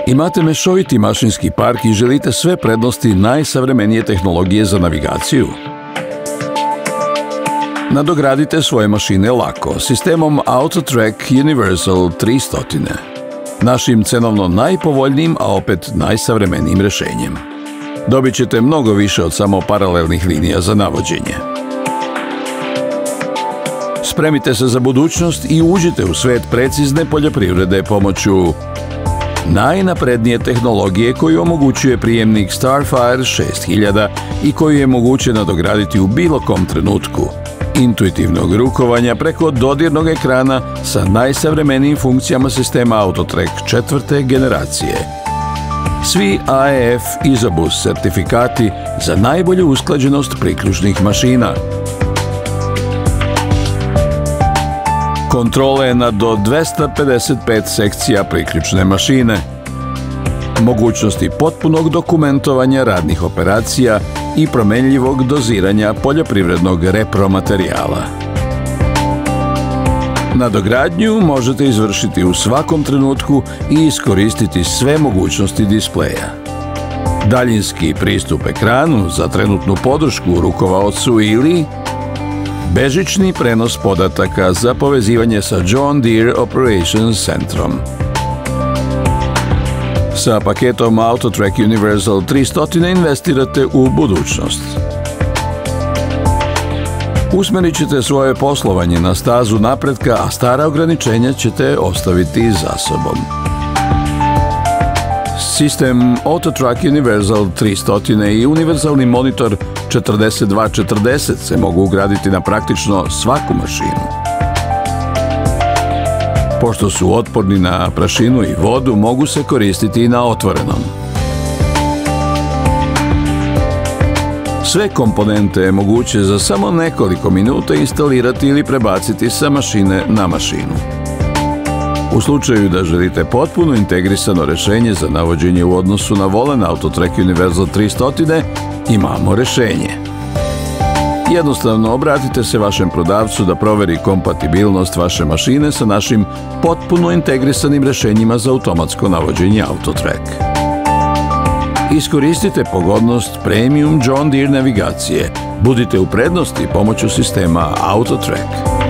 Imate mešoviti mašinski park i želite sve prednosti najsavremenije tehnologije za navigaciju? Nadogradite svoje mašine lako sistemom AutoTrack Universal 300, našim cenovno najpovoljnijim, a opet najsavremenijim rešenjem. Dobit ćete mnogo više od samo paralelnih linija za navođenje. Spremite se za budućnost i uđite u svet precizne poljoprivrede pomoću najnaprednije tehnologije koju omogućuje prijemnik Starfire 6000 i koju je moguće nadograditi u bilo kom trenutku, intuitivnog rukovanja preko dodirnog ekrana sa najsavremenijim funkcijama sistema AutoTrack 4. generacije. Svi AEF Isobus sertifikati za najbolju usklađenost priključnih mašina. Kontrole na do 255 sekcija priključne mašine. Mogućnosti potpunog dokumentovanja radnih operacija i promenljivog doziranja poljoprivrednog repromaterijala. Nadogradnju možete izvršiti u svakom trenutku i iskoristiti sve mogućnosti displeja. Daljinski pristup ekranu za trenutnu podršku rukovaocu ili bežični prenos podataka za povezivanje sa John Deere Operations Centrom. Sa paketom AutoTrack Universal 300 investirate u budućnost. Usmerit ćete svoje poslovanje na stazu napretka, a stara ograničenja ćete ostaviti za sobom. Sistem AutoTrack Universal 300 i univerzalni monitor 4240 se mogu ugraditi na praktično svaku mašinu. Pošto su otporni na prašinu i vodu, mogu se koristiti i na otvorenom. Sve komponente je moguće za samo nekoliko minuta instalirati ili prebaciti sa mašine na mašinu. U slučaju da želite potpuno integrisano rešenje za navođenje u odnosu na volan AutoTrack Universal 300, imamo rešenje. Jednostavno obratite se vašem prodavcu da proveri kompatibilnost vaše mašine sa našim potpuno integrisanim rešenjima za automatsko navođenje AutoTrack. Iskoristite pogodnost Premium John Deere navigacije. Budite u prednosti pomoću sistema AutoTrack.